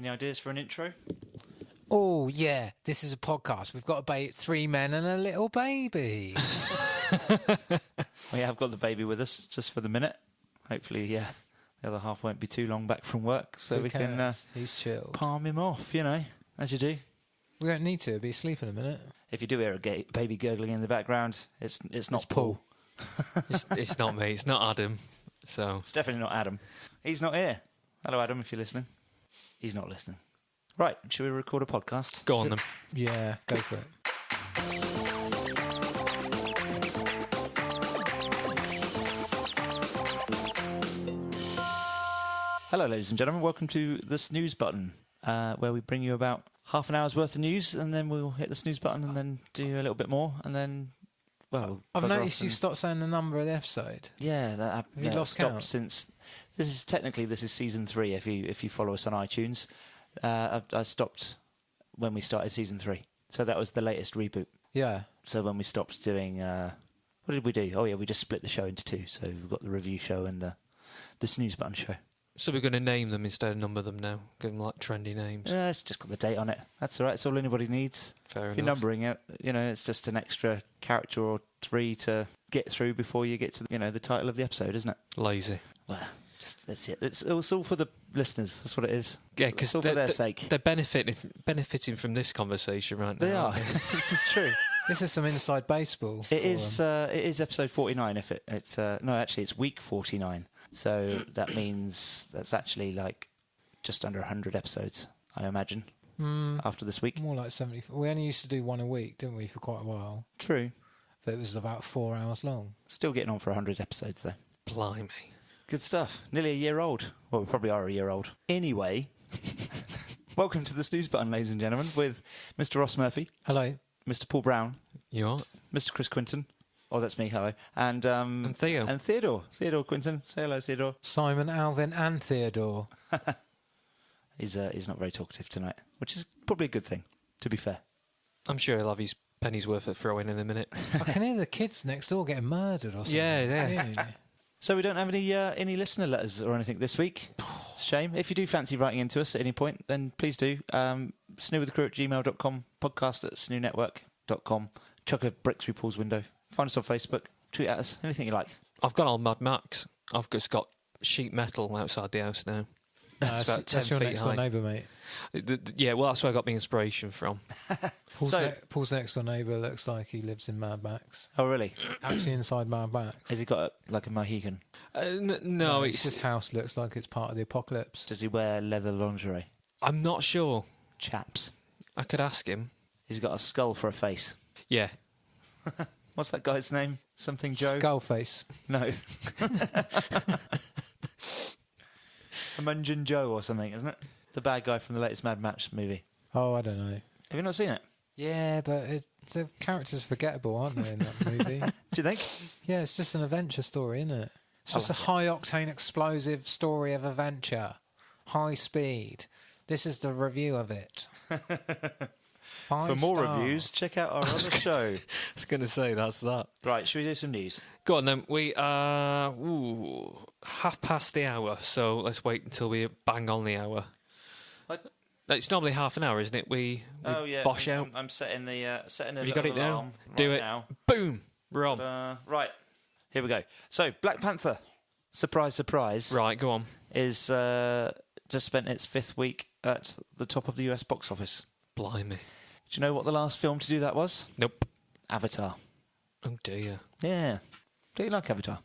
Any ideas for an intro? Oh, yeah, this is a podcast. We've got 3 men and a little baby. We have got the baby with us just for the minute. Hopefully, the other half won't be too long back from work, so Who we cares? can He's chilled. palm him off, as you do. We don't need to. He'll be asleep in a minute. If you do hear a baby gurgling in the background, it's not Paul. It's not me. It's not Adam. So It's definitely not Adam. He's not here. Hello, Adam, if you're listening. He's not listening. Right, should we record a podcast? go on then. Yeah, go for it. Hello, ladies and gentlemen. Welcome to the SNEWS Button, where we bring you about half an hour's worth of news, and then we'll hit the snooze button and then do a little bit more, and then, well... I've noticed you've stopped saying the number of the episode. Yeah, that Have you lost stopped count? since... This is season 3, if you follow us on iTunes. I stopped when we started season 3. So that was the latest reboot. Yeah. So when we stopped doing... what did we do? Oh, yeah, we just split the show into 2. So we've got the review show and the snooze button show. So we're going to name them instead of number them now. Give them like trendy names. Yeah, it's just got the date on it. That's all right. It's all anybody needs. Fair If you're enough. numbering it, it's just an extra character or 3 to get through before you get to, the title of the episode, isn't it? Lazy. Well, that's it. It's all for the listeners. That's what it is. Yeah, It's because all for their sake. they're benefiting from this conversation right now. They are. aren't they? This is true. This is some inside baseball. It is episode 49. It's week 49. So that means that's actually like just under 100 episodes, I imagine, after this week. More like 70. We only used to do one a week, didn't we, for quite a while? True. But it was about 4 hours long. Still getting on for 100 episodes, though. Blimey. Good stuff. Nearly a year old. Well, we probably are a year old. Anyway, welcome to the snooze button, ladies and gentlemen, with Mr. Ross Murphy, Hello. Mr. Paul Brown, You all right? Mr. Chris Quinton. Oh, that's me. Hello. And Theo. And Theodore. Theodore Quinton. Say hello, Theodore. Simon, Alvin and Theodore. He's not very talkative tonight, which is probably a good thing, to be fair. I'm sure he'll have his penny's worth of throwing in a minute. I can hear the kids next door getting murdered or something. Yeah. So we don't have any listener letters or anything this week. It's a shame. If you do fancy writing into us at any point, then please do. snewwiththecrew@gmail.com, podcast@snewnetwork.com. Chuck a brick through Paul's window. Find us on Facebook. Tweet at us. Anything you like. I've got old Mad Max. I've just got sheet metal outside the house now. That's about 10 your feet next door high. neighbour, mate. Yeah, well, that's where I got my inspiration from. Paul's next door neighbour looks like he lives in Mad Max. Oh, really? Actually inside Mad Max. Has he got a Mohican? No, his house looks like it's part of the apocalypse. Does he wear leather lingerie? I'm not sure. Chaps. I could ask him. He's got a skull for a face. Yeah. What's that guy's name? Something Joe? Skullface. No. Munjin Joe or something, isn't it? The bad guy from the latest Mad Max movie. Oh, I don't know. Have you not seen it? Yeah, but the characters are forgettable, aren't they, in that movie? Do you think? Yeah, it's just an adventure story, isn't it? It's just a high-octane, explosive story of adventure. High speed. This is the review of it. 5 For more stars. reviews, check out our other show. I was going to say, that's that. Right, should we do some news? Go on then. We are 1:30 the hour, so let's wait until we bang on the hour. It's normally half an hour, isn't it? We bosh out. I'm setting the Have you got it now? alarm Do right it. now. Boom. We're on. Right, here we go. So, Black Panther, surprise, surprise, Right, go on. is just spent its 5th week at the top of the US box office. Blimey. Do you know what the last film to do that was? Nope. Avatar. Oh, dear. Yeah. Do you like Avatar?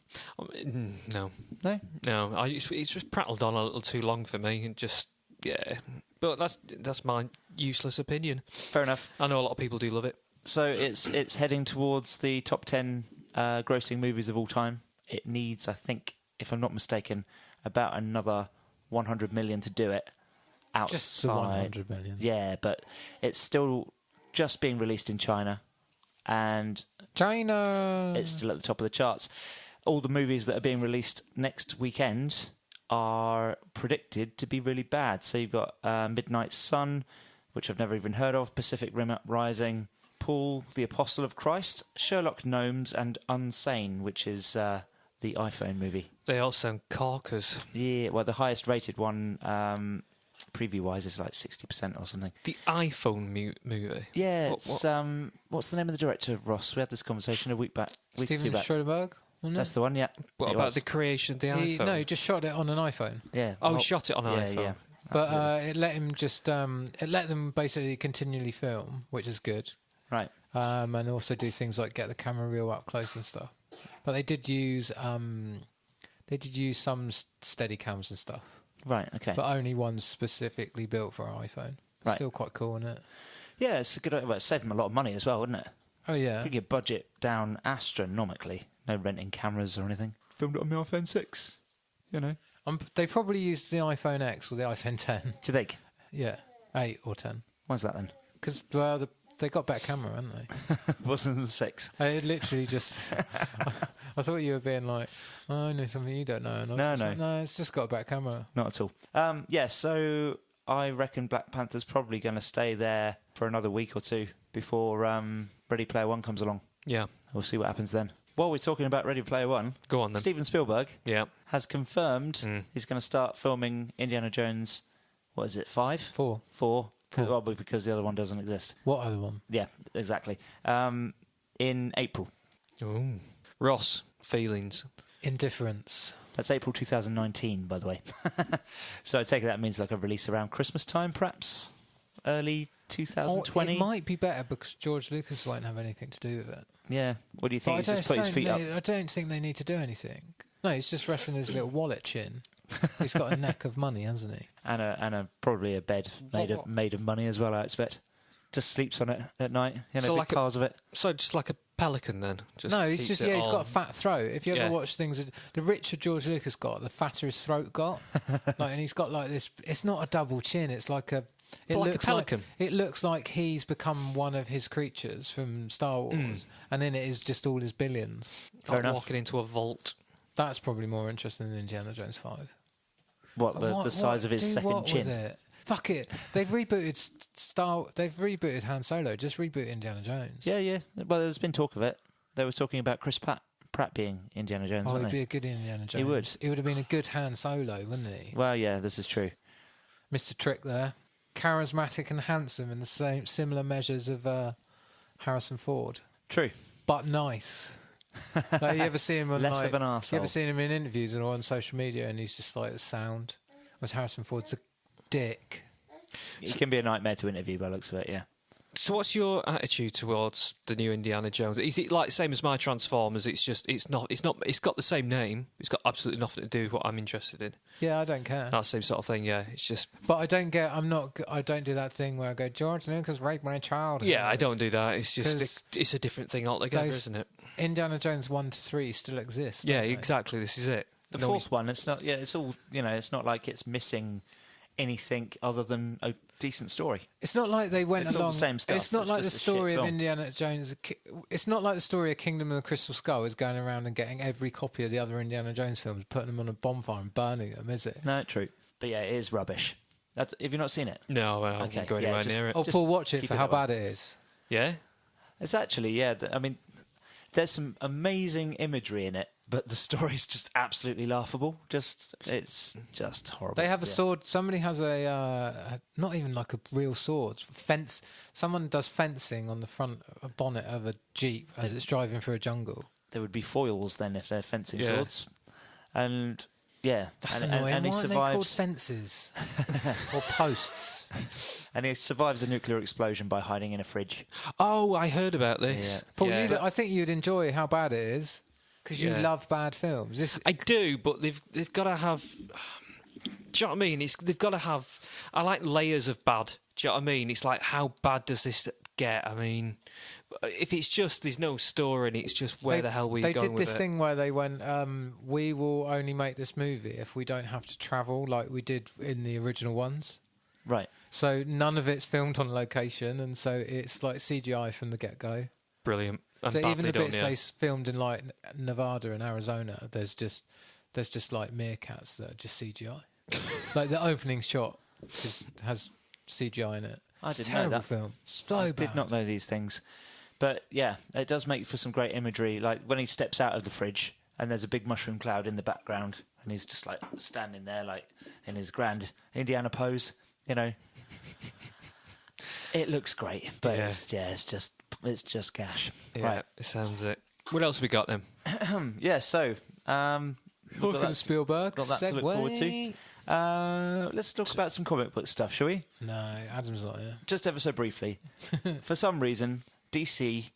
No. No? No. It's just prattled on a little too long for me. And just, yeah. But that's my useless opinion. Fair enough. I know a lot of people do love it. So it's heading towards the top 10 grossing movies of all time. It needs, I think, if I'm not mistaken, about another 100 million to do it. Outside. Just the 100 million. Yeah, but it's still just being released in China, and China! it's still at the top of the charts. All the movies that are being released next weekend are predicted to be really bad. So you've got Midnight Sun, which I've never even heard of, Pacific Rim Uprising, Paul, The Apostle of Christ, Sherlock Gnomes, and Unsane, which is the iPhone movie. They all sound corkers. Yeah, well, the highest rated one preview-wise, it's like 60% or something. The iPhone movie? Yeah, it's... what's the name of the director, Ross? We had this conversation a week back. Steven Soderbergh? That's the one, yeah. What about the creation of the iPhone? No, he just shot it on an iPhone. Yeah. Oh, he shot it on an iPhone. Yeah. But it let him it let them basically continually film, which is good. Right. And also do things like get the camera real up close and stuff. But they did use some steady cams and stuff. Right, okay. But only ones specifically built for an iPhone. Right. Still quite cool, isn't it? Yeah, it's a good. Well, it saved them a lot of money as well, wouldn't it? Oh, yeah. Bring your budget down astronomically. No renting cameras or anything. Filmed it on my iPhone 6, you know. They probably used the iPhone X or the iPhone 10. Do you think? Yeah, 8 or 10. Why's that then? Because, they got better camera, haven't they? Wasn't the 6? It literally just... I thought you were being like, I know something you don't know. And I was No. like, no, it's just got a better camera. Not at all. So I reckon Black Panther's probably going to stay there for another week or two before Ready Player One comes along. Yeah. We'll see what happens then. While we're talking about Ready Player One, go on then. Steven Spielberg has confirmed he's going to start filming Indiana Jones, what is it, 5? 4. 4. Probably because the other one doesn't exist. What other one? Yeah, exactly. In April. Ooh. Ross, feelings? Indifference. That's April 2019, by the way. So I take it that means like a release around Christmas time, perhaps? Early 2020? It might be better because George Lucas won't have anything to do with it. Yeah. What do you think? But He's just put his feet up? I don't think they need to do anything. No, he's just resting his little wallet chin. He's got a neck of money, hasn't he? And probably a bed made of money as well, I expect. Just sleeps on it at night. So big like piles of it. So just like a pelican then? No, he's just he's got a fat throat. If you ever watch things, the richer George Lucas got, the fatter his throat got. And he's got like this. It's not a double chin. It's like a. It like looks a pelican. It looks like he's become one of his creatures from Star Wars, and then it is just all his billions. Fair enough. Walking into a vault. That's probably more interesting than Indiana Jones 5. What the size of his second chin? With it? Fuck it. They've rebooted They've rebooted Han Solo. Just reboot Indiana Jones. Yeah. Well, there's been talk of it. They were talking about Chris Pratt being Indiana Jones. Oh, he'd be a good Indiana Jones. He would. He would have been a good Han Solo, wouldn't he? Well, yeah, this is true. Mr. Trick there, charismatic and handsome in the similar measures of Harrison Ford. True, but nice. Like, you ever see him on less of an arsehole. You ever seen him in interviews or on social media, and he's just like the sound. Whereas Harrison Ford's a dick. He can be a nightmare to interview by the looks of it, yeah. So what's your attitude towards the new Indiana Jones? Is it like same as my Transformers? It's got the same name. It's got absolutely nothing to do with what I'm interested in. Yeah, I don't care. That same sort of thing, yeah. It's just. But I don't do that thing where I go, George Lucas raped my childhood. Yeah, I don't do that. It's just it's a different thing altogether, isn't it? Indiana Jones 1 to 3 still exist. Yeah, exactly. This is it. The fourth one, it's not. Yeah, it's all. It's not like it's missing anything other than a decent story. It's not like they went along. All the same stuff. It's not like the story of Indiana Jones. It's not like the story of Kingdom of the Crystal Skull is going around and getting every copy of the other Indiana Jones films, putting them on a bonfire and burning them, is it? No, true. But yeah, it is rubbish. Have you not seen it? No, I won't go anywhere near it. Oh, Paul, watch it for how bad it is. Yeah? It's actually, I mean, there's some amazing imagery in it, but the story's just absolutely laughable. It's just horrible. They have a sword. Somebody has a not even like a real sword. Fence. Someone does fencing on the front bonnet of a Jeep as it's driving through a jungle. There would be foils then if they're fencing swords. And yeah, that's annoying. And why he aren't they called fences or posts? And he survives a nuclear explosion by hiding in a fridge. Oh, I heard about this. Yeah. Paul, I think you'd enjoy how bad it is because you love bad films. I do, but they've got to have. Do you know what I mean? They've got to have. I like layers of bad. Do you know what I mean? It's like, how bad does this get? I mean, if it's just there's no story and it's just where the hell we going with it? They did this thing where they went, we will only make this movie if we don't have to travel like we did in the original ones. Right. So none of it's filmed on location, and so it's like CGI from the get-go. Brilliant. And so even the bits they filmed in like Nevada and Arizona, there's just like meerkats that are just CGI. Like the opening shot has CGI in it. It's a didn't terrible know that. film. So I bad. did not know these things. But yeah, it does make for some great imagery. Like when he steps out of the fridge and there's a big mushroom cloud in the background and he's just like standing there like in his grand Indiana pose. You know, it looks great, but it's just gash. Yeah, Right. it sounds it. What else have we got then? Yeah. So, Talking Spielberg. got that to look forward to. Let's talk about some comic book stuff, shall we? No, Adam's not here. Just ever so briefly. For some reason, DC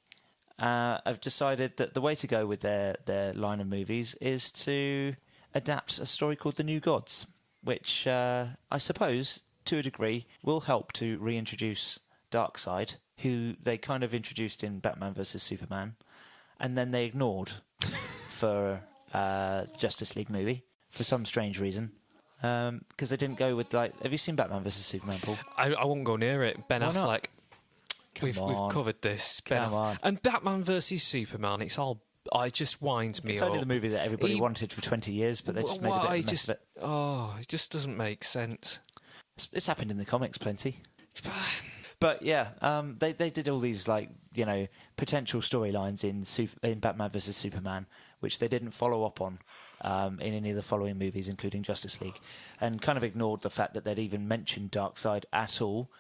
have decided that the way to go with their line of movies is to adapt a story called The New Gods, which I suppose, to a degree, will help to reintroduce Darkseid, who they kind of introduced in Batman vs Superman, and then they ignored for Justice League movie for some strange reason. Because they didn't go with, like... Have you seen Batman vs Superman, Paul? I won't go near it. Ben Why not? Affleck. We've covered this. Come on. And Batman versus Superman, it just winds me It's up. only the movie that everybody wanted for 20 years, but they just made a bit of a mess of it. Oh, it just doesn't make sense. It's happened in the comics plenty. But yeah, they did all these, like, you know, potential storylines in Batman vs Superman, which they didn't follow up on in any of the following movies, including Justice League, and kind of ignored the fact that they'd even mentioned Darkseid at all.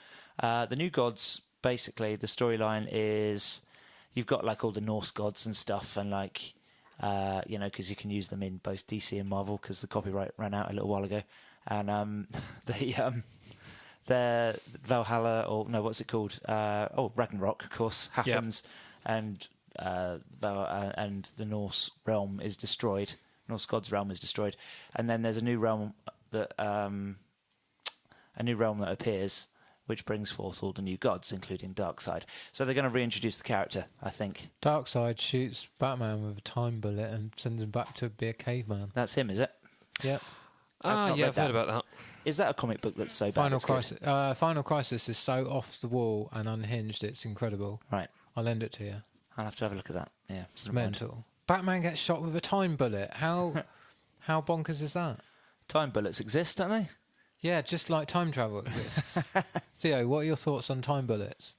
The New Gods, basically, the storyline is you've got, like, all the Norse gods and stuff, and, like, you know, because you can use them in both DC and Marvel because the copyright ran out a little while ago, and their Valhalla, or no, what's it called? Ragnarok, of course, happens, and the Norse realm is destroyed. Norse god's realm is destroyed, and then there's a new realm that appears, which brings forth all the new gods, including Darkseid. So they're going to reintroduce the character, I think. Darkseid shoots Batman with a time bullet and sends him back to be a caveman. That's him, is it? Yep. I've heard about that. Is that a comic book that's so bad? Final Crisis is so off the wall and unhinged, it's incredible. Right. I'll lend it to you. I'll have to have a look at that. Yeah, It's mental. Batman gets shot with a time bullet. How bonkers is that? Time bullets exist, don't they? Yeah, just like time travel exists. Theo, what are your thoughts on time bullets?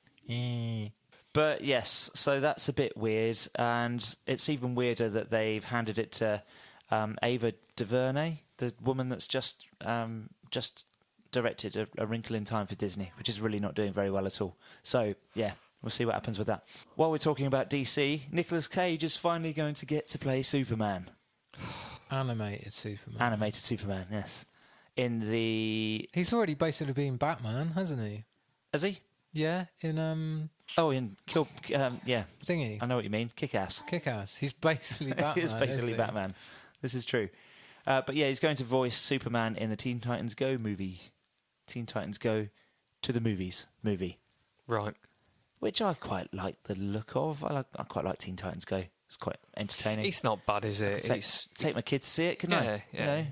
But yes, so that's a bit weird, and it's even weirder that they've handed it to Ava DuVernay, the woman that's just directed A Wrinkle in Time for Disney, which is really not doing very well at all. So, yeah, we'll see what happens with that. While we're talking about DC, Nicolas Cage is finally going to get to play Superman. Animated Superman. Animated Superman, yes. He's already basically been Batman, hasn't he? Has he? Yeah, in in Kill... yeah. Thingy. I know what you mean. Kick-Ass. Kick-Ass. He's basically Batman. He's basically Batman. This is true. But yeah, he's going to voice Superman in the Teen Titans Go movie. Teen Titans Go to the Movies movie. Right. Which I quite like the look of. I quite like Teen Titans Go. It's quite entertaining. It's not bad, is it? Take my kids to see it, couldn't I? Yeah. You know?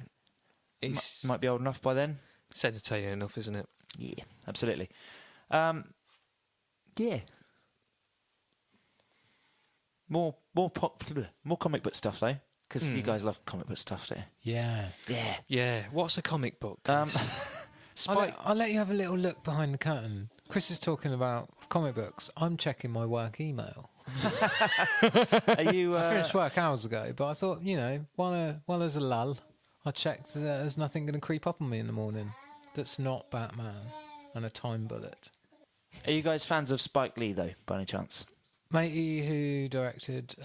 Might be old enough by then. It's entertaining enough, isn't it? Yeah, absolutely. Yeah. More comic book stuff, though. Because you guys love comic book stuff, don't you? Yeah. Yeah. Yeah. What's a comic book? I'll let you have a little look behind the curtain. Chris is talking about comic books. I'm checking my work email. Are you? I finished work hours ago, but I thought, while there's a lull, I checked that there's nothing going to creep up on me in the morning that's not Batman and a time bullet. Are you guys fans of Spike Lee, though, by any chance? Matey, who directed...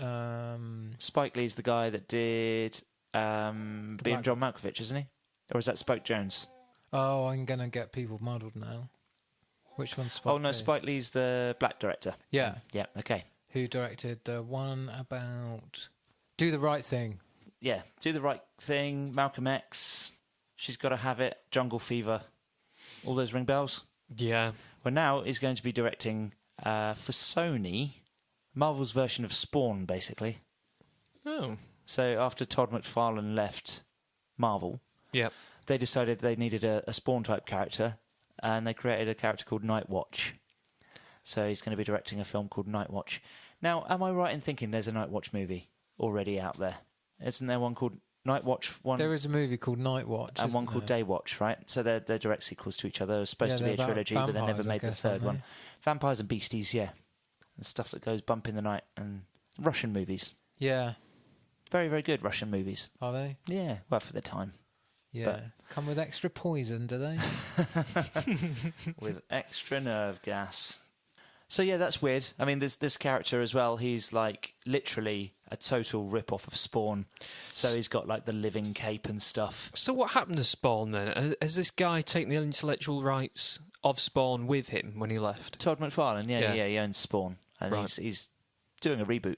Spike Lee's the guy that did being John Malkovich, isn't he? Or is that Spike Jones? Oh, I'm going to get people muddled now. Which one's Spike Lee? Oh, no, Spike Lee's the black director. Yeah. Yeah, okay. Who directed the one about Do the Right Thing. Yeah, Do the Right Thing, Malcolm X, She's Gotta Have It, Jungle Fever. All those ring bells? Yeah. Well, now he's going to be directing for Sony... Marvel's version of Spawn, basically. Oh. So after Todd McFarlane left Marvel, they decided they needed a Spawn-type character, and they created a character called Nightwatch. So he's going to be directing a film called Nightwatch. Now, am I right in thinking there's a Nightwatch movie already out there? Isn't there one called Nightwatch? There is a movie called Nightwatch. And one called Daywatch, right? So they're direct sequels to each other. It was supposed to be a trilogy, but they never made the third one. Vampires and beasties, yeah. And stuff that goes bump in the night, and Russian movies. Yeah. Very, very good Russian movies. Are they? Yeah, well, for the time. Yeah. Come with extra poison, do they? With extra nerve gas. So yeah, that's weird. I mean, this character as well, he's like literally a total rip-off of Spawn. So he's got like the living cape and stuff. So what happened to Spawn then? Has this guy taken the intellectual rights of Spawn with him when he left? Todd McFarlane, yeah, he owns Spawn. And Right. he's doing a reboot.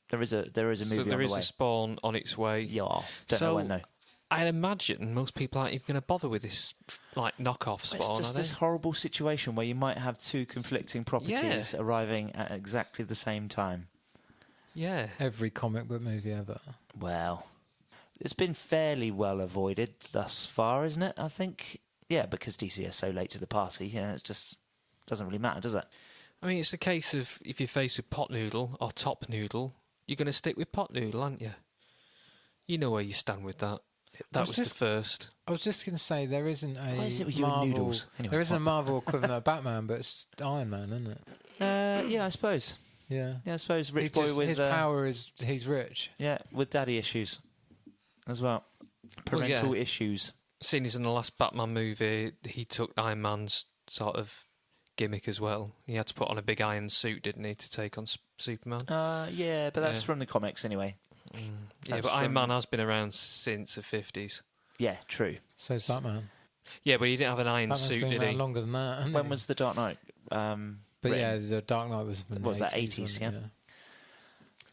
There is a movie So on there the is way. a Spawn on its way. Yeah, don't know when though. I'd imagine most people aren't even going to bother with this like knockoff Spawn. It's just are this they? horrible situation where you might have two conflicting properties arriving at exactly the same time. Yeah. Every comic book movie ever. Well, it's been fairly well avoided thus far, isn't it? I think, yeah, because DC is so late to the party, it just doesn't really matter, does it? I mean, it's a case of if you're faced with pot noodle or top noodle, you're going to stick with pot noodle, aren't you? You know where you stand with that. That was the first. I was just going to say there isn't a What is it with you and Marvel. noodles? Anyway, There isn't a Marvel equivalent of Batman, but it's Iron Man, isn't it? Yeah, I suppose. Yeah. Yeah, I suppose. Rich boy with his power is he's rich. Yeah, with daddy issues as well. Parental issues. Seeing as in the last Batman movie, he took Iron Man's sort of gimmick as well. He had to put on a big iron suit, didn't he, to take on Superman? Yeah, but that's from the comics anyway. Yeah, but Iron Man has been around since the 50s. Yeah, true. So's Batman. Yeah, but he didn't have an iron Batman's suit, been did around he? longer than that, hasn't When he? was The Dark Knight? But written? yeah, The Dark Knight was from What was the that, 80s, wasn't it?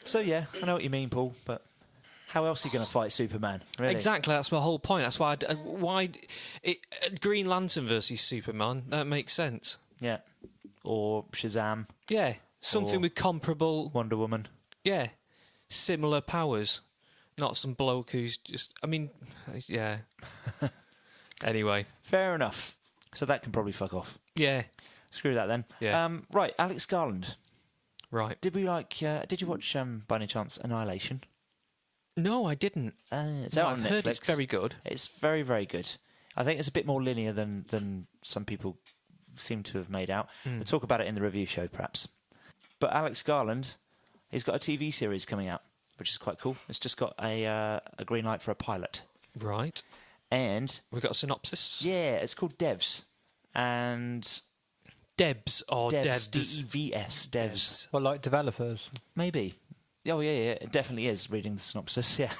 So yeah, I know what you mean, Paul, but how else are you going to fight Superman? Really? Exactly, that's my whole point. That's why Green Lantern versus Superman, that makes sense. Yeah. Or Shazam, Yeah, something Or- with comparable, Wonder Woman. yeah, similar powers. Not some bloke who's just, I mean, yeah. Anyway. Fair enough. So that can probably fuck off. Yeah, Screw that then. Yeah. Right, Alex Garland. right. Did we did you watch, by any chance, Annihilation? No, I didn't. It's No, out on I've Netflix. heard it's very good. It's very, very good. I think it's a bit more linear than some people seem to have made out. We'll talk about it in the review show, perhaps. But Alex Garland, he's got a TV series coming out, which is quite cool. It's just got a green light for a pilot. Right. And, We've got a synopsis. yeah, it's called Devs. And Debs or Devs, Devs. D-E-V-S, Devs. Well, like developers. Maybe. Oh, yeah, it definitely is, reading the synopsis, yeah.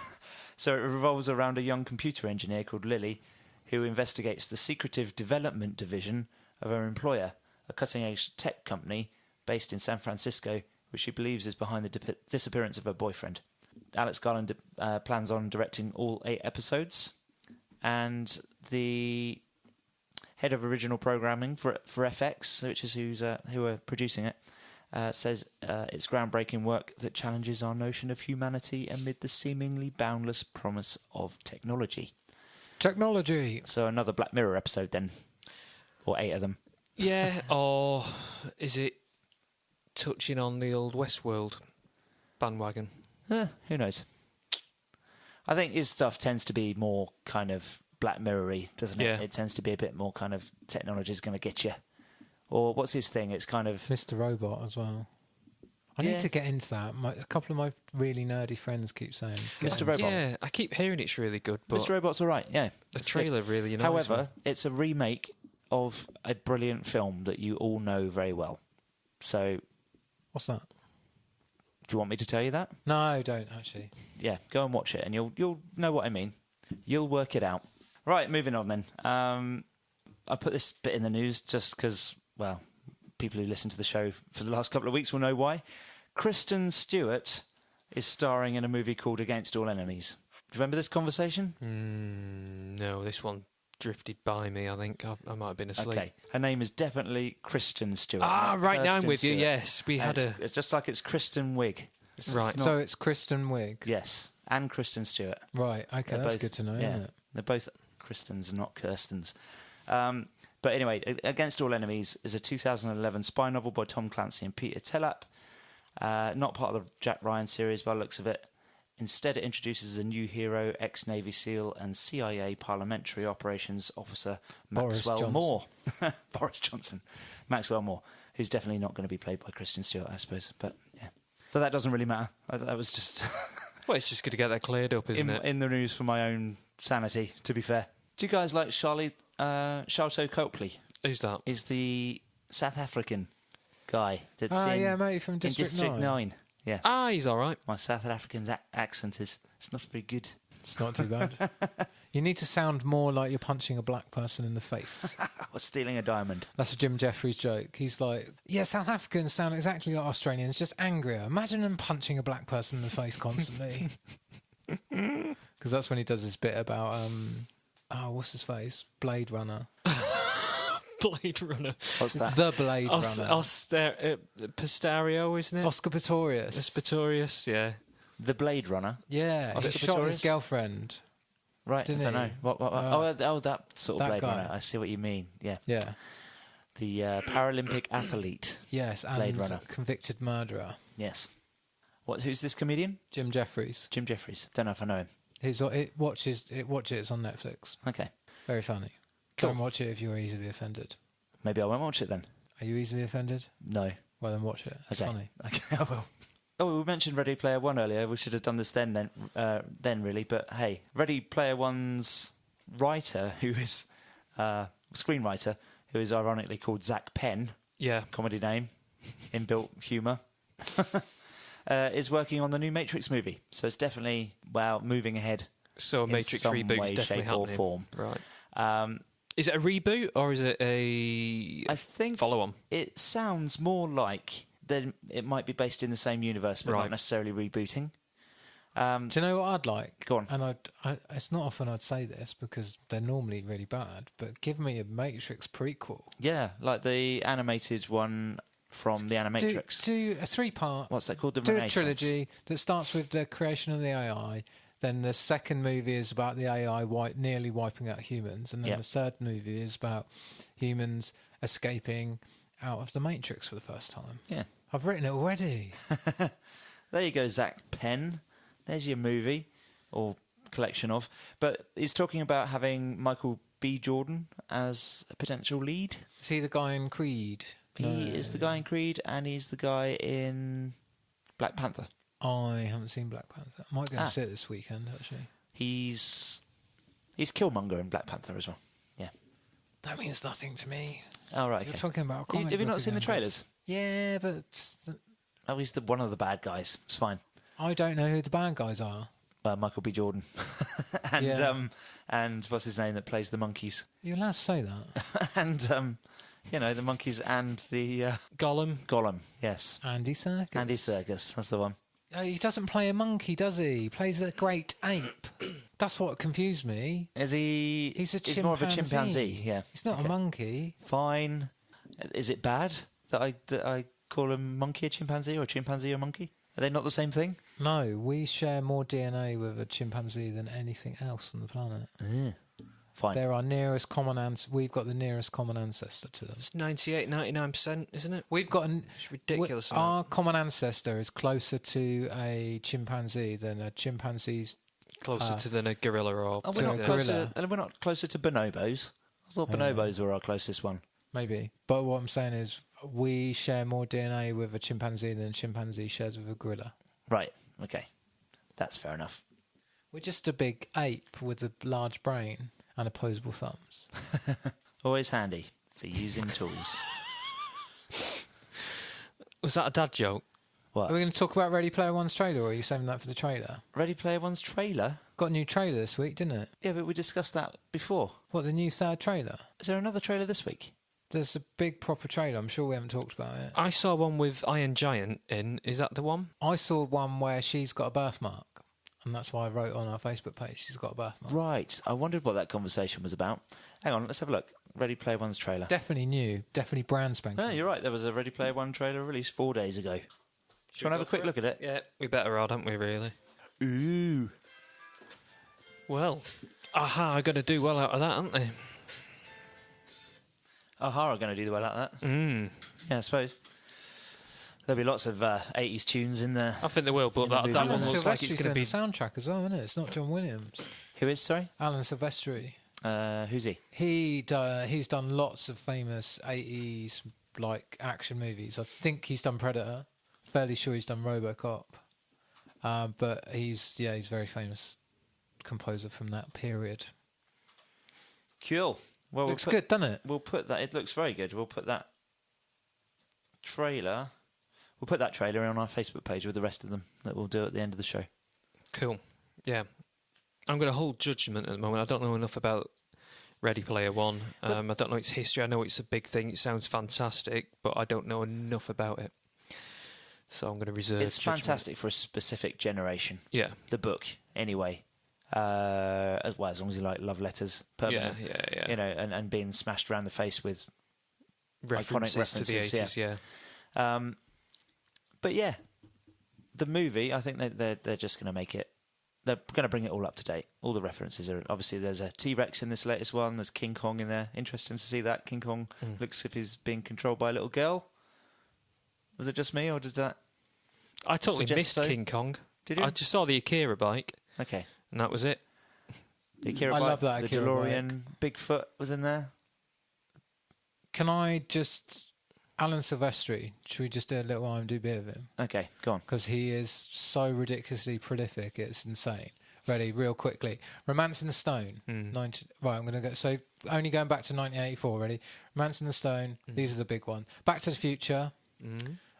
So it revolves around a young computer engineer called Lily, who investigates the secretive development division of her employer, a cutting-edge tech company based in San Francisco, which she believes is behind the disappearance of her boyfriend. Alex Garland plans on directing all 8 episodes, and the head of original programming for FX, which is who are producing it, says it's groundbreaking work that challenges our notion of humanity amid the seemingly boundless promise of technology. Technology. So another Black Mirror episode then, or 8 of them. Yeah, or is it touching on the old Westworld bandwagon? Who knows? I think his stuff tends to be more kind of Black Mirror-y, doesn't it? Yeah. It tends to be a bit more kind of technology's going to get you. Or what's his thing? It's kind of... Mr. Robot as well. I Yeah. need to get into that. A couple of my really nerdy friends keep saying... get Mr. into Robot. Yeah, I keep hearing it's really good, but Mr. Robot's all right, yeah. the It's trailer good. really annoys However, me. it's a remake of a brilliant film that you all know very well. So, What's that? do you want me to tell you that? No, don't, actually. Yeah, go and watch it, and you'll know what I mean. You'll work it out. Right, moving on then. I put this bit in the news just because, well, people who listen to the show for the last couple of weeks will know why. Kristen Stewart is starring in a movie called Against All Enemies. Do you remember this conversation? No, this one drifted by me, I think. I might have been asleep. Okay. Her name is definitely Kristen Stewart. Ah, not right, now I'm Kirsten with you, Stewart. yes. We had And it's just like it's Kristen Wiig. Right. not- So it's Kristen Wiig. Yes, and Kristen Stewart. Right, okay, They're that's both- good to know, yeah, isn't it? They're both Kristens, not Kirstens. But anyway, Against All Enemies is a 2011 spy novel by Tom Clancy and Peter Tellap. Not part of the Jack Ryan series by the looks of it. Instead, it introduces a new hero, ex-Navy SEAL and CIA Parliamentary Operations Officer Boris Maxwell Johnson. Moore. Boris Johnson. Maxwell Moore, who's definitely not going to be played by Kristen Stewart, I suppose. But yeah. So that doesn't really matter. That was just Well, it's just good to get that cleared up, isn't it? in the news for my own sanity, to be fair. Do you guys like Sharlto Copley? Who's that? Is the South African guy that's mate, from in District 9. Yeah. Ah, he's all right. My South African accent is not very good. It's not too bad. You need to sound more like you're punching a black person in the face. Or stealing a diamond. That's a Jim Jeffries joke. He's like, yeah, South Africans sound exactly like Australians, just angrier. Imagine them punching a black person in the face constantly. Because that's when he does his bit about, what's his face? Blade Runner. Blade Runner. What's that? The Blade Runner. Pistario, isn't it? Oscar Pistorius. Pistorius, yeah. The Blade Runner? Yeah, Oscar he shot his Pistorius? girlfriend. Right, Didn't I don't he? know. What? That sort of that Blade guy. Runner. I see what you mean. Yeah. Yeah. The Paralympic athlete. Yes, and Blade Runner. convicted murderer. Yes. Who's this comedian? Jim Jeffries. Jim Jeffries. Don't know if I know him. It's on Netflix. Okay. Very funny. Cool. Don't watch it if you're easily offended. Maybe I won't watch it then. Are you easily offended? No. Well, then watch it. It's Okay. funny. Okay, I will. Oh, we mentioned Ready Player One earlier. We should have done this then really. But hey, Ready Player One's writer, who is screenwriter, who is ironically called Zach Penn, Yeah. comedy name, inbuilt humour, is working on the new Matrix movie. So it's definitely moving ahead. So a in Matrix some reboot's way, definitely shape or happening. form. Right. Is it a reboot or is it a I think follow-on? It sounds more like it might be based in the same universe, but Right. not necessarily rebooting. Do you know what I'd like? Go on. And it's not often I'd say this because they're normally really bad, but give me a Matrix prequel. Yeah, like the animated one from the Animatrix. Do a 3-part. What's that called? The Do a Renaissance. trilogy that starts with the creation of the AI. Then the second movie is about the AI nearly wiping out humans, and then Yep. the third movie is about humans escaping out of the Matrix for the first time. Yeah. I've written it already. There you go, Zach Penn. There's your movie, or collection of. But he's talking about having Michael B. Jordan as a potential lead. Is he the guy in Creed? He is the guy in Creed, and he's the guy in Black Panther. I haven't seen Black Panther. I might go and see it this weekend, actually. He's Killmonger in Black Panther as well. Yeah. That means nothing to me. Oh, right, okay. You're talking about a comic Have you not book seen the again, trailers? Yeah, but Oh, he's one of the bad guys. It's fine. I don't know who the bad guys are. Michael B. Jordan. And what's his name that plays the monkeys? You're allowed to say that. And, the monkeys and the... Gollum. Yes. Andy Serkis. Andy Serkis, that's the one. Oh, he doesn't play a monkey, does he? He plays a great ape. That's what confused me. Is he... He's more of a chimpanzee, yeah. He's not a monkey. Fine. Is it bad that I call a monkey a chimpanzee or a chimpanzee a monkey? Are they not the same thing? No, we share more DNA with a chimpanzee than anything else on the planet. Fine. They're our nearest common ancestor. We've got the nearest common ancestor to them. It's 99%, isn't it? We've got It's ridiculous. Our common ancestor is closer to a chimpanzee than a chimpanzee's. Closer than a gorilla or we're to not a closer, gorilla. and we're not closer to bonobos. I thought bonobos were our closest one. Maybe. But what I'm saying is we share more DNA with a chimpanzee than a chimpanzee shares with a gorilla. Right. Okay. That's fair enough. We're just a big ape with a large brain and opposable thumbs. Always handy for using tools. Was that a dad joke? What? Are we going to talk about Ready Player One's trailer, or are you saving that for the trailer? Ready Player One's trailer? Got a new trailer this week, didn't it? Yeah, but we discussed that before. What, the new third trailer? Is there another trailer this week? There's a big proper trailer. I'm sure we haven't talked about it. I saw one with Iron Giant in. Is that the one? I saw one where she's got a birthmark, and that's why I wrote on our Facebook page she's got a birthmark. Right. I wondered what that conversation was about. Hang on, let's have a look. Ready Player One's trailer. Definitely new. Definitely brand spanking. Oh, you're right. There was a Ready Player One trailer released 4 days ago. Do you want to have a quick look at it? Yeah, we better are, don't we, really? Ooh. Well, Aha are going to do well out of that, aren't they? Aha are going to do well out of that. Yeah, I suppose. There'll be lots of 80s tunes in there. I think they will, but that Alan one looks like it's Silvestri's going to doing be... the soundtrack as well, isn't it? It's not John Williams. Who is, sorry? Alan Silvestri. Who's he? He's done lots of famous 80s like action movies. I think he's done Predator. Fairly sure he's done RoboCop. But he's a very famous composer from that period. Cool. Well, Looks good, doesn't it? We'll put that. It looks very good. We'll put that trailer. We'll put that trailer on our Facebook page with the rest of them that we'll do at the end of the show. Cool. Yeah. I'm going to hold judgment at the moment. I don't know enough about Ready Player One. I don't know its history. I know it's a big thing. It sounds fantastic, but I don't know enough about it. So I'm going to reserve It's judgment. fantastic for a specific generation. Yeah. The book, anyway. As well, as long as you like love letters, permanent, Yeah. you know, and being smashed around the face with References to the 80s, yeah. But yeah, the movie, I think they're just going to make it. They're going to bring it all up to date. All the references are obviously. There's a T-Rex in this latest one. There's King Kong in there. Interesting to see that King Kong looks as if he's being controlled by a little girl. Was it just me, or did that? I totally missed King Kong. Did you? I just saw the Akira bike. Okay. And that was it. The Akira I bike, love that the Akira DeLorean, Bigfoot was in there. Can I just... Alan Silvestri, should we just do a little IMDb of him? Okay, go on. Because he is so ridiculously prolific, it's insane. Ready, real quickly. Romance in the Stone. Right, I'm going to go... So, only going back to 1984, ready? Romance in the Stone, these are the big ones. Back to the Future.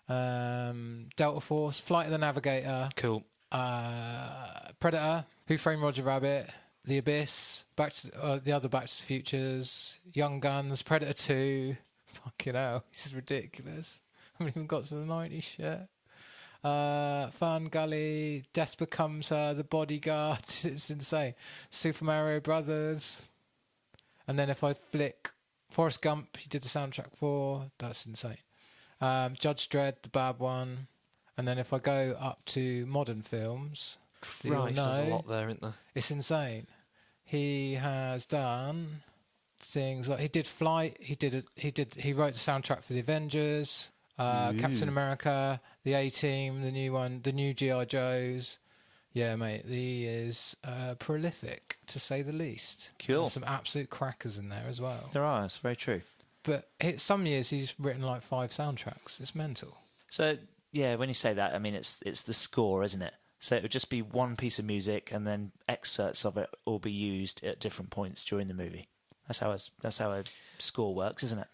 Delta Force, Flight of the Navigator. Cool. Predator, Who Framed Roger Rabbit, The Abyss, Back to the other Back to the Futures, Young Guns, Predator 2. Fucking hell, this is ridiculous. I haven't even got to the 90s yet. Fun Gully, Death Becomes Her, The Bodyguard. It's insane. Super Mario Brothers. And then if I flick Forrest Gump, he did the soundtrack for. That's insane. Judge Dredd, the bad one. And then if I go up to modern films, Christ, there's a lot there, isn't there? it's insane. He has done things like he did Flight. He wrote the soundtrack for the Avengers, Captain America, the A-Team, the new one, the new G.I. Joes. Yeah, mate, he is prolific to say the least. Cool. There's some absolute crackers in there as well. There are. It's very true. But some years he's written like 5 soundtracks. It's mental. So yeah, when you say that, I mean it's the score, isn't it? So it would just be one piece of music, and then excerpts of it will be used at different points during the movie. That's how a score works, isn't it?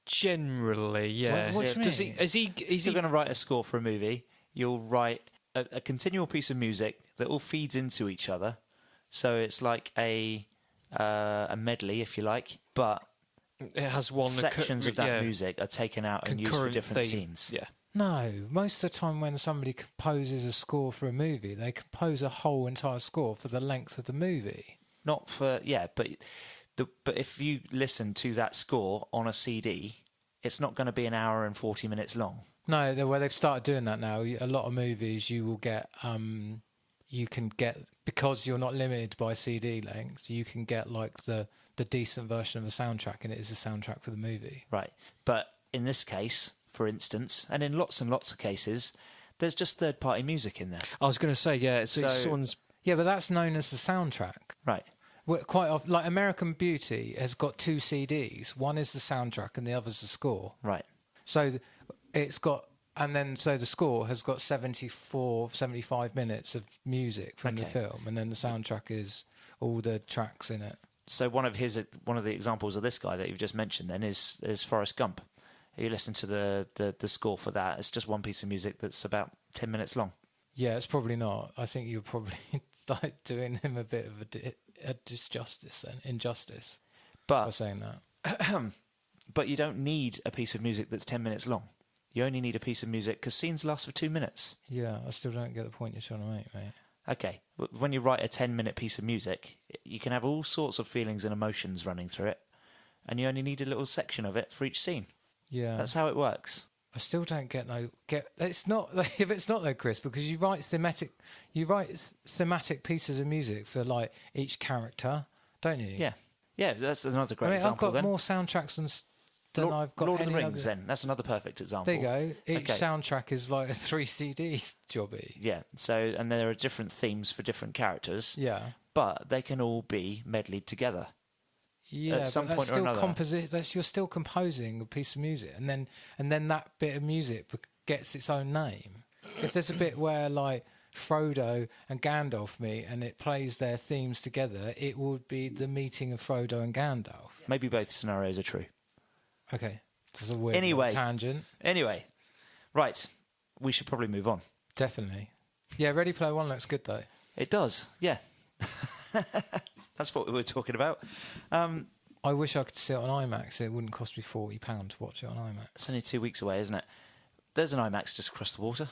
Generally, yeah. What do you mean? If you're going to write a score for a movie, you'll write a continual piece of music that all feeds into each other. So it's like a medley, if you like, but it has one sections of that music are taken out and used for concurrent different theme. scenes. Yeah. No, most of the time when somebody composes a score for a movie, they compose a whole entire score for the length of the movie. Not for but if you listen to that score on a CD, it's not going to be an hour and 40 minutes long. No, well, they've started doing that now. A lot of movies you will get, you can get, because you're not limited by CD lengths, you can get like the decent version of a soundtrack, and it is a soundtrack for the movie. Right. But in this case, for instance, and in lots and lots of cases, there's just third-party music in there. I was going to say, yeah, so someone's... Yeah, but that's known as the soundtrack. Right. Well, quite often, like American Beauty has got 2 CDs. One is the soundtrack and the other's the score. Right. So it's got, and then so the score has got 75 minutes of music from the film, and then the soundtrack is all the tracks in it. So one of the examples of this guy that you've just mentioned then is Forrest Gump. You listen to the score for that. It's just one piece of music that's about 10 minutes long. Yeah, it's probably not. I think you're probably like doing him a bit of a injustice by saying that. But you don't need a piece of music that's 10 minutes long. You only need a piece of music because scenes last for 2 minutes. Yeah, I still don't get the point you're trying to make, mate. Okay, when you write a 10-minute piece of music, you can have all sorts of feelings and emotions running through it, and you only need a little section of it for each scene. Yeah, that's how it works. I still don't get. It's not if it's not though, Chris, because you write thematic pieces of music for like each character, don't you? Yeah. That's another great example. I've got more soundtracks than I've got. Lord of the any Rings. other... Then that's another perfect example. There you go. Each soundtrack is like a 3 CD jobby. Yeah. So and there are different themes for different characters. Yeah. But they can all be medleyed together. Yeah, at some point or another. You're still composing a piece of music, and then that bit of music gets its own name. If there's a bit where like Frodo and Gandalf meet and it plays their themes together, it would be the meeting of Frodo and Gandalf. Maybe both scenarios are true. Okay, this is a weird little tangent. Anyway, right, we should probably move on. Definitely. Yeah, Ready Player One looks good though. It does, yeah. That's what we were talking about. I wish I could see it on IMAX. It wouldn't cost me £40 to watch it on IMAX. It's only 2 weeks away, isn't it? There's an IMAX just across the water.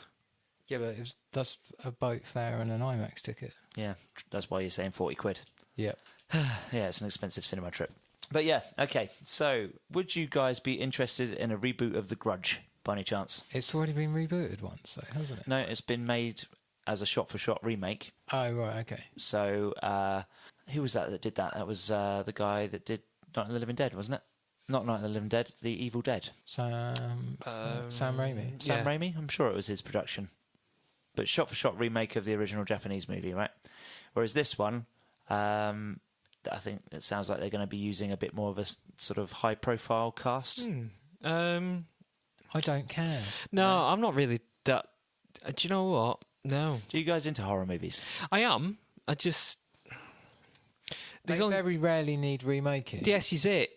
Yeah, but that's a boat fare and an IMAX ticket. Yeah, that's why you're saying 40 quid. Yep. Yeah, it's an expensive cinema trip. But yeah, okay. So, would you guys be interested in a reboot of The Grudge, by any chance? It's already been rebooted once, though, hasn't it? No, it's been made as a shot-for-shot remake. Oh, right, okay. So, who was that did that? That was the guy that did Night of the Living Dead, wasn't it? Not Night of the Living Dead, The Evil Dead. Sam Raimi. Sam Raimi? I'm sure it was his production. But shot-for-shot remake of the original Japanese movie, right? Whereas this one, I think it sounds like they're going to be using a bit more of a sort of high-profile cast. I don't care. No, I'm not really that... do you know what? No. Do you guys into horror movies? I am. I just... They very rarely need remaking. Yes, is it.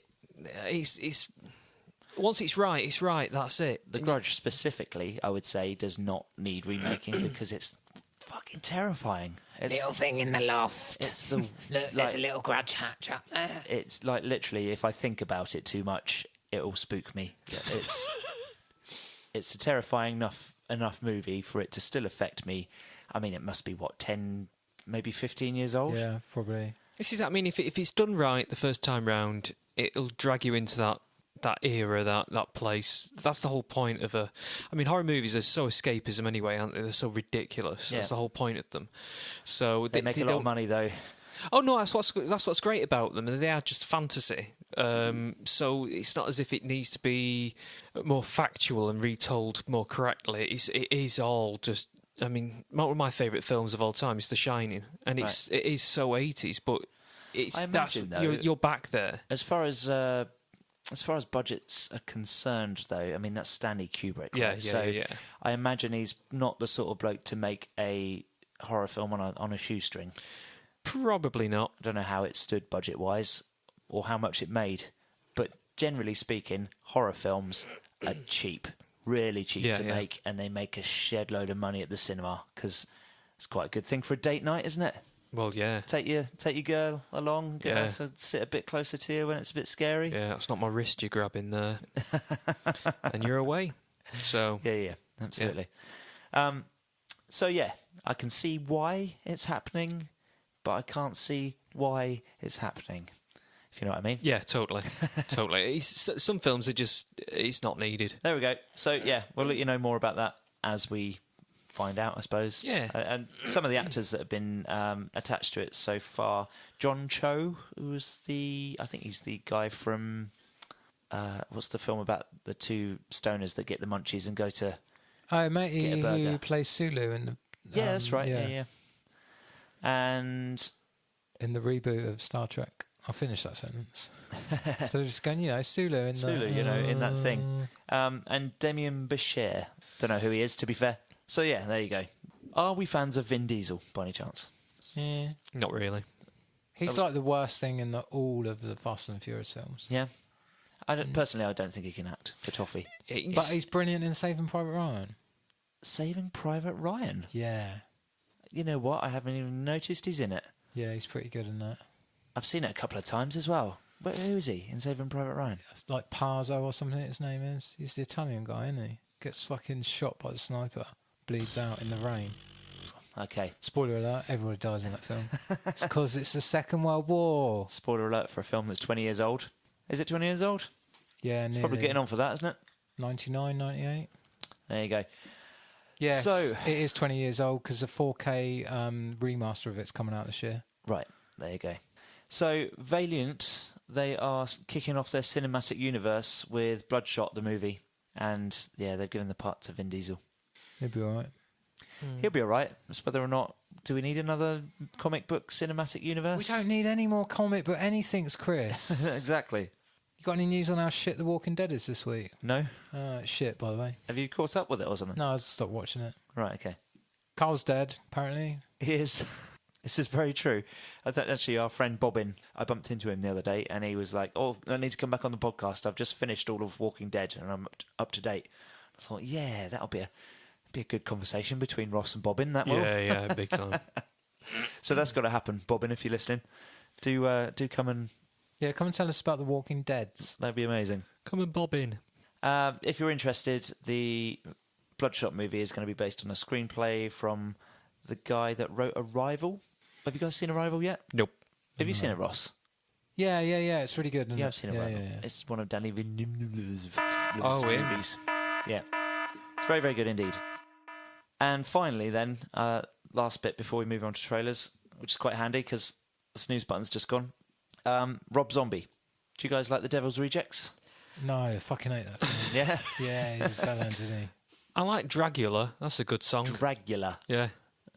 It's once it's right, that's it. The Grudge specifically, I would say, does not need remaking because it's fucking terrifying. It's, little thing in the loft. It's the Look, there's a little grudge hatch up there. It's like literally, if I think about it too much, it'll spook me. It's a terrifying enough movie for it to still affect me. I mean, it must be 10, maybe 15 years old. Yeah, probably. This is, I mean, if it's done right the first time round, it'll drag you into that era, that place. That's the whole point of I mean, horror movies are so escapism anyway, aren't they? They're so ridiculous. Yeah. That's the whole point of them. So they make a lot of money, though. Oh no, that's what's great about them. They are just fantasy. So it's not as if it needs to be more factual and retold more correctly. It is all just. I mean, one of my favourite films of all time is The Shining, and it is so 80s, but it's you're back there. As far as budgets are concerned, though, I mean that's Stanley Kubrick. Right? Yeah. I imagine he's not the sort of bloke to make a horror film on a shoestring. Probably not. I don't know how it stood budget-wise or how much it made, but generally speaking, horror films are cheap. Really cheap to make, and they make a shed load of money at the cinema because it's quite a good thing for a date night, isn't it? Well, yeah. Take your girl along, get her to sit a bit closer to you when it's a bit scary. Yeah, that's not my wrist you're grabbing there, and you're away. So yeah, absolutely. So yeah, I can see why it's happening, but I can't see why it's happening. If you know what I mean. Yeah, totally. Some films are just, it's not needed. There we go. So, yeah, we'll let you know more about that as we find out, I suppose. Yeah. And some of the actors that have been attached to it so far. John Cho, who's I think he's the guy from, what's the film about the two stoners that get the munchies and go to Oh, mate, who plays Sulu in the... yeah, that's right. Yeah. And... in the reboot of Star Trek. I'll finish that sentence. So just going, Sulu in in that thing. And Damien Bichir. Don't know who he is, to be fair. So, yeah, there you go. Are we fans of Vin Diesel, by any chance? Yeah. Not really. He's like the worst thing in all of the Fast and Furious films. Yeah. Personally, I don't think he can act for toffee. But he's brilliant in Saving Private Ryan. Saving Private Ryan? Yeah. You know what? I haven't even noticed he's in it. Yeah, he's pretty good in that. I've seen it a couple of times as well. Who is he in Saving Private Ryan? It's like Pazzo or something his name is. He's the Italian guy, isn't he? Gets fucking shot by the sniper. Bleeds out in the rain. Okay. Spoiler alert, everybody dies in that film. It's because it's the Second World War. Spoiler alert for a film that's 20 years old. Is it 20 years old? Yeah, nearly. It's probably getting on for that, isn't it? 99, 98. There you go. Yeah, so it is 20 years old because a 4K remaster of it's coming out this year. Right, there you go. So, Valiant, they are kicking off their cinematic universe with Bloodshot, the movie. And, yeah, they've given the part to Vin Diesel. He'll be all right. He'll be all right. It's whether or not... Do we need another comic book cinematic universe? We don't need any more comic book anything's, Chris. Exactly. You got any news on how shit The Walking Dead is this week? No. It's shit, by the way. Have you caught up with it or something? No, I stopped watching it. Right, okay. Carl's dead, apparently. He is. This is very true. I thought actually our friend Bobbin, I bumped into him the other day, and he was like, "Oh, I need to come back on the podcast. I've just finished all of Walking Dead, and I'm up to date." I thought, yeah, that'll be a good conversation between Ross and Bobbin. That will. Yeah, big time. So that's got to happen, Bobbin. If you're listening, do come and come and tell us about the Walking Deads. that'd be amazing. Come and bob in. If you're interested, the Bloodshot movie is going to be based on a screenplay from the guy that wrote Arrival. Have you guys seen Arrival yet? Nope. Have you seen it, Ross? Yeah. It's really good. Yeah, I've seen Arrival. Yeah. It's one of Danny Villeneuve's yeah. movies. Yeah. It's very, very good indeed. And finally, then, last bit before we move on to trailers, which is quite handy because the snooze button's just gone. Rob Zombie. Do you guys like The Devil's Rejects? No, I fucking hate that film. Yeah? Yeah, he's a bellend, isn't he? I like Dragula. That's a good song. Dragula. Yeah.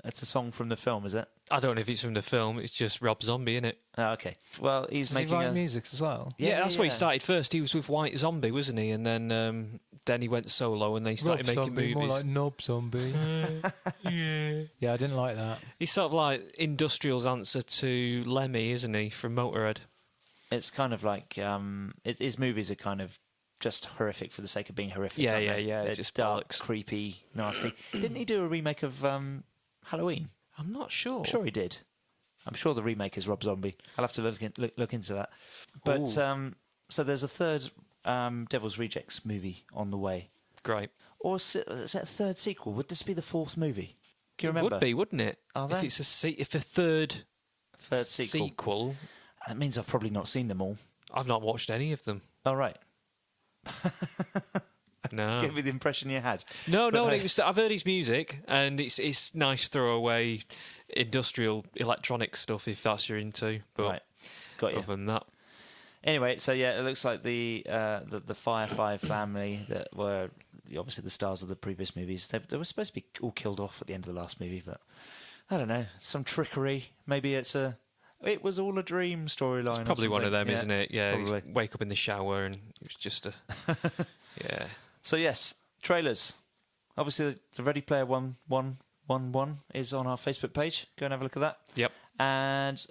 It's a song from the film, is it? I don't know if it's from the film. It's just Rob Zombie, innit? Oh, okay. Well, he's Does making he write music as well? Yeah, that's where he started first. He was with White Zombie, wasn't he? And then he went solo and they started Rob making Zombie, movies. more like Knob Zombie. Yeah, I didn't like that. He's sort of like Industrial's answer to Lemmy, isn't he, from Motorhead? It's kind of like his movies are kind of just horrific for the sake of being horrific. Yeah, aren't they? yeah. They're It's just dark, bollocks. creepy, nasty. Didn't he do a remake of Halloween? I'm not sure. I'm sure he did. I'm sure the remake is Rob Zombie. I'll have to look into that. But so there's a third Devil's Rejects movie on the way. Great. Or is it a third sequel? Would this be the fourth movie? Do you remember? Would be, wouldn't it? Are they? If it's if a third sequel. That means I've probably not seen them all. I've not watched any of them. Oh, right. No. Give me the impression you had. No, But, I've heard his music, and it's nice throwaway industrial electronic stuff if that's you're into. But right. Got you. other than that, Anyway, so yeah, it looks like the Firefly family that were obviously the stars of the previous movies. They were supposed to be all killed off at the end of the last movie, but I don't know, some trickery. Maybe it was all a dream storyline. it's probably one of them, yeah, isn't it? Yeah, probably. you wake up in the shower and it was just a yeah. So yes, trailers. Obviously, the Ready Player One is on our Facebook page. Go and have a look at that. Yep. And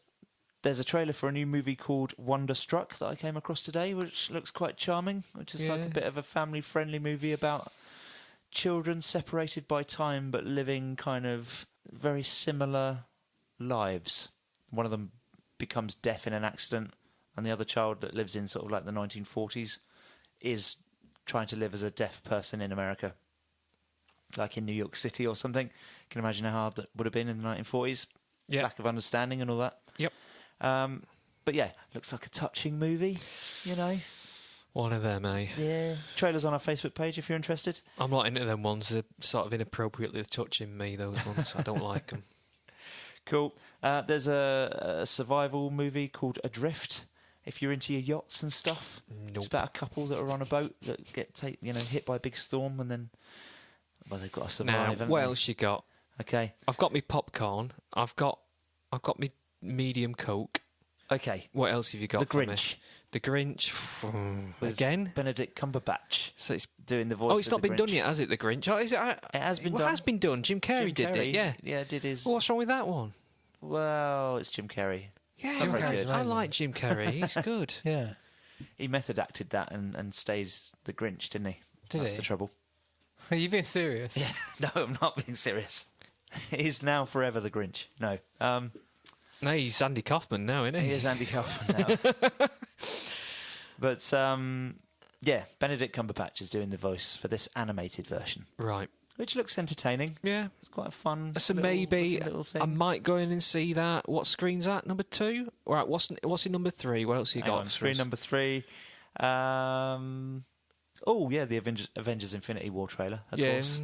there's a trailer for a new movie called Wonderstruck that I came across today, which looks quite charming, which is like a bit of a family-friendly movie about children separated by time but living kind of very similar lives. One of them becomes deaf in an accident, and the other child that lives in sort of like the 1940s is trying to live as a deaf person in America, like in New York City or something. You can imagine how hard that would have been in the 1940s. Yeah. Lack of understanding and all that. Yep. But yeah, looks like a touching movie, you know. One of them, eh? Yeah. Trailer's on our Facebook page if you're interested. I'm not into them ones. They're sort of inappropriately touching me, those ones. I don't like them. Cool. There's a survival movie called Adrift. If you're into your yachts and stuff, Nope. it's about a couple that are on a boat that get hit by a big storm, and then they've got to survive. Now, haven't what they? else you got? Okay. I've got me popcorn. I've got me medium Coke. Okay. What else have you got? The for me? Grinch. The Grinch. With Again? Benedict Cumberbatch So it's doing the voice. Oh, it's of not the been Grinch. done yet, has it? The Grinch. Oh, is it? It has been Well, done. it has been done. Jim Carrey did it. Yeah. Yeah, did his. Well, what's wrong with that one? Well, it's Jim Carrey. Yeah, Jim I Carrey's I like Jim Carrey. He's good. Yeah. He method acted that and stayed the Grinch, didn't he? Did That's he? the trouble. Are you being serious? Yeah. No, I'm not being serious. He's now forever the Grinch. No. No, he's Andy Kaufman now, isn't he? He is Andy Kaufman now. But, yeah, Benedict Cumberbatch is doing the voice for this animated version, Right. which looks entertaining. Yeah. It's quite a fun So little, maybe little thing. I might go in and see that. What screen's that? Number 2? All right. What's in number 3? What else you Hang got? on, for screen us? number 3. The Avengers Infinity War trailer, of Yeah. course.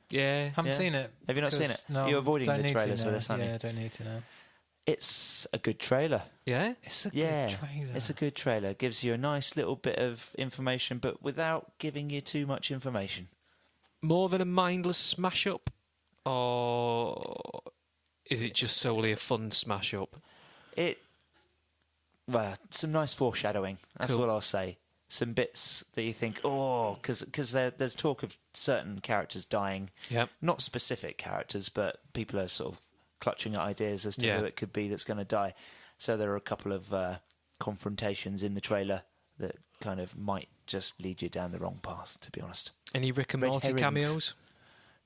Yeah. Haven't Yeah. seen it. Have you not seen it? No, You're avoiding don't the need to trailers for now. this, aren't you? Yeah, I don't need to know. It's a good trailer. Yeah. It's a Yeah, good trailer. it's a good trailer. It gives you a nice little bit of information, but without giving you too much information. More than a mindless smash up, or is it just solely a fun smash up? Well, some nice foreshadowing. That's Cool. all I'll say. some bits that you think, because there's talk of certain characters dying. Yep. Not specific characters, but people are sort of clutching at ideas as to who it could be that's going to die. So there are a couple of confrontations in the trailer that kind of might just lead you down the wrong path, to be honest. Any Rick and Red Morty herrings. cameos?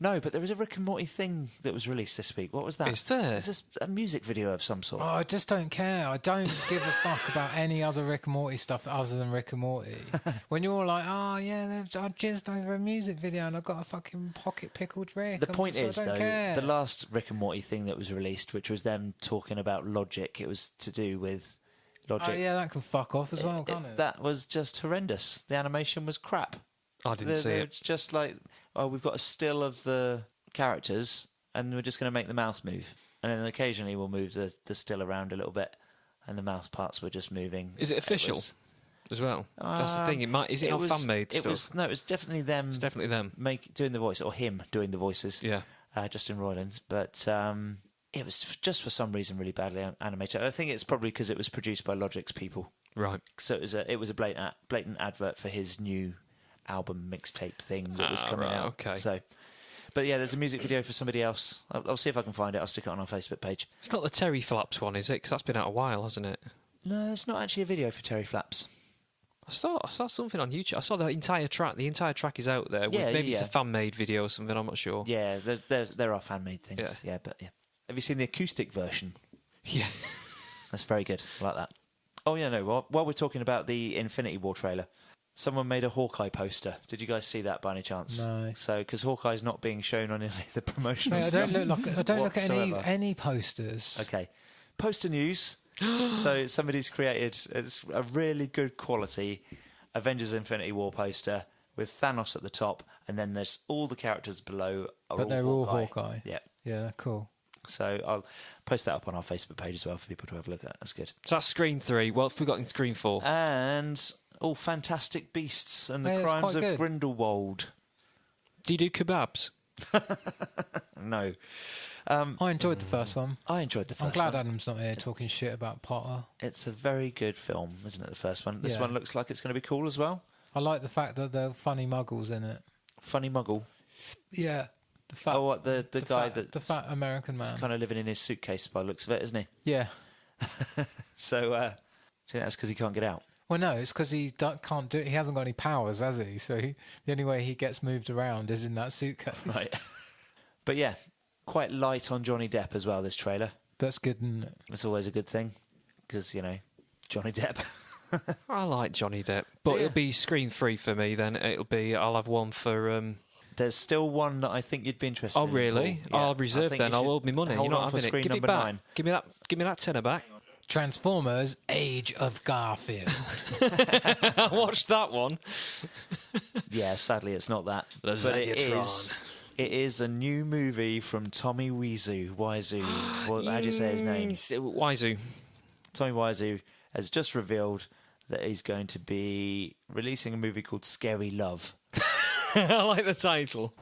No, but there was a Rick and Morty thing that was released this week. What was that? Is there? Is this a music video of some sort? Oh, I just don't care. I don't give a fuck about any other Rick and Morty stuff other than Rick and Morty. When you're all like, oh, yeah, I jizzed over a music video and I got a fucking pocket pickled Rick. The point I is, don't though, care. the last Rick and Morty thing that was released, which was them talking about Logic, it was to do with Logic. Oh, yeah, that could fuck off as well, can't it? That was just horrendous. The animation was crap. I didn't see it. It's just like, we've got a still of the characters and we're just going to make the mouth move. And then occasionally we'll move the still around a little bit and the mouth parts were just moving. Is it official as well? That's the thing. Is it not fan-made stuff? No, it was definitely them. It's definitely them. Doing the voice, or him doing the voices. Yeah. Justin Roiland. But it was just for some reason really badly animated. I think it's probably because it was produced by Logic's people. Right. So it was a blatant advert for his new album mixtape thing that was coming out. Okay. So, but yeah, there's a music video for somebody else. I'll see if I can find it. I'll stick it on our Facebook page. It's not the Terry Flaps one, is it? Because that's been out a while, hasn't it? No, it's not actually a video for Terry Flaps. I saw something on YouTube. I saw the entire track. The entire track is out there. Yeah, Maybe it's yeah. a fan-made video or something. I'm not sure. Yeah, there are fan-made things. Yeah. But yeah. Have you seen the acoustic version? Yeah. That's very good. I like that. Oh, yeah, no. While we're talking about the Infinity War trailer, someone made a Hawkeye poster. Did you guys see that by any chance? No. So, because Hawkeye's not being shown on any of the promotional Mate, stuff. I don't look at whatsoever. any posters. Okay. Poster news. So somebody's created it's a really good quality Avengers Infinity War poster with Thanos at the top, and then there's all the characters below But they're all Hawkeye. Yeah. Yeah, cool. So I'll post that up on our Facebook page as well for people to have a look at. That's good. So that's Screen 3. What have we got in Screen 4? And Fantastic Beasts and the Hey, that's Crimes quite of good. Grindelwald. Do you do kebabs? No. I enjoyed the first one. I enjoyed the first I'm glad one. Adam's not here talking shit about Potter. It's a very good film, isn't it, the first one? This Yeah. one looks like it's going to be cool as well. I like the fact that there are funny muggles in it. Funny muggle. Yeah. The fat, Oh, what, the guy fat, that's the fat American man. kind of living in his suitcase by the looks of it, isn't he? Yeah. So, do you think that's because he can't get out? Well, no, it's because he can't do it. He hasn't got any powers, has he? So the only way he gets moved around is in that suitcase. Right. But yeah, quite light on Johnny Depp as well, this trailer. That's good, isn't it? It's always a good thing because, Johnny Depp. I like Johnny Depp. But Yeah. it'll be Screen 3 for me then. I'll have one for... There's still one that I think you'd be interested in. Oh, really? Paul. Yeah, I'll I reserve think then. you I'll should hold my money. hold You're not on for having it. screen Give it number back. 9. Give me that tenner back. Transformers: Age of Garfield. I watched that one. Yeah, sadly it's not that. The But Zagatron. it is a new movie from Tommy Wiseau. How do you say his name? Waizu. Tommy Wiseau has just revealed that he's going to be releasing a movie called Scary Love. I like the title.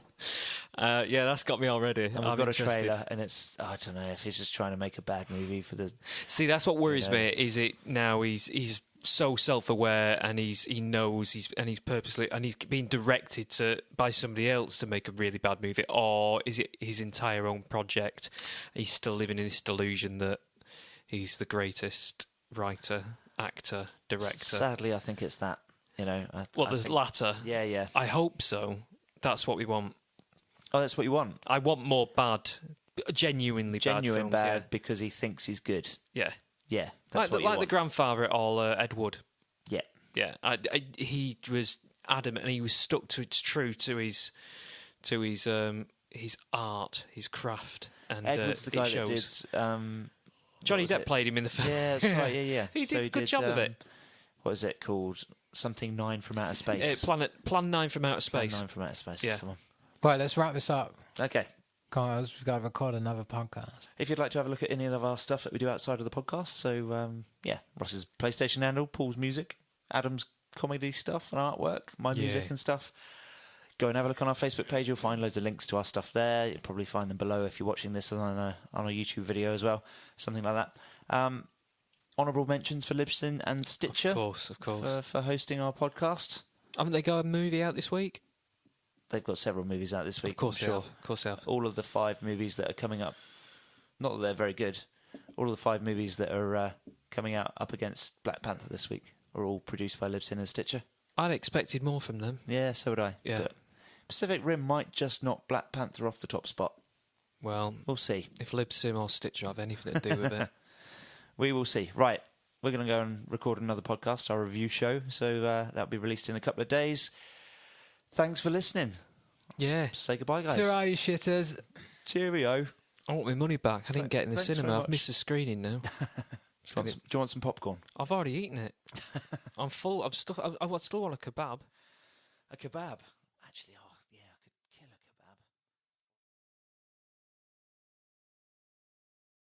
Yeah, that's got me already. And we've got a trailer, and it's, I don't know if he's just trying to make a bad movie for the... See, that's what worries me. Is it now he's so self-aware and he knows he's being directed by somebody else to make a really bad movie, or is it his entire own project? He's still living in this delusion that he's the greatest writer, actor, director. Sadly, I think it's that, The latter. Yeah. I hope so. That's what we want. Oh, that's what you want? I want more genuine Genuine bad films. bad because he thinks he's good. Yeah. Yeah, that's what you Like the want. grandfather at all, Ed Wood. Yeah. Yeah, he was adamant, and he was stuck to his art, his craft, and Ed Wood's the guy it shows. that did... Johnny was Depp it? played him in the film. Yeah, that's right, yeah. He So did a good job of it. What is it called? Something 9 from Outer Space. Plan 9 from Outer Plan Space. 9 from Outer Space, Yeah. that's the one. Right, let's wrap this up. Okay. Guys, we've got to record another podcast. If you'd like to have a look at any of our stuff that we do outside of the podcast, so, Ross's PlayStation handle, Paul's music, Adam's comedy stuff and artwork, my music Yeah. and stuff. Go and have a look on our Facebook page. You'll find loads of links to our stuff there. You'll probably find them below if you're watching this on a YouTube video as well, something like that. honourable mentions for Libsyn and Sticher. Of course. For hosting our podcast. Haven't they got a movie out this week? They've got several movies out this week. Of course I'm they sure. have. Of course they have. All of the 5 movies that are coming up, not that they're very good, all of the 5 movies that are coming out up against Black Panther this week are all produced by Libsyn and Sticher. I'd expected more from them. Yeah, so would I. Yeah. But Pacific Rim might just knock Black Panther off the top spot. Well, We'll see. if Libsyn or Stitcher have anything to do with it. We will see. Right, we're going to go and record another podcast, our review show, so that'll be released in a couple of days. Thanks for listening. Yeah. Say goodbye, guys. Ta-ra, you shitters. Cheerio. I want my money back. I didn't get in the Thanks cinema. very I've much. missed the screening now. Do you want some popcorn? I've already eaten it. I'm full. I still want a kebab. A kebab? Actually,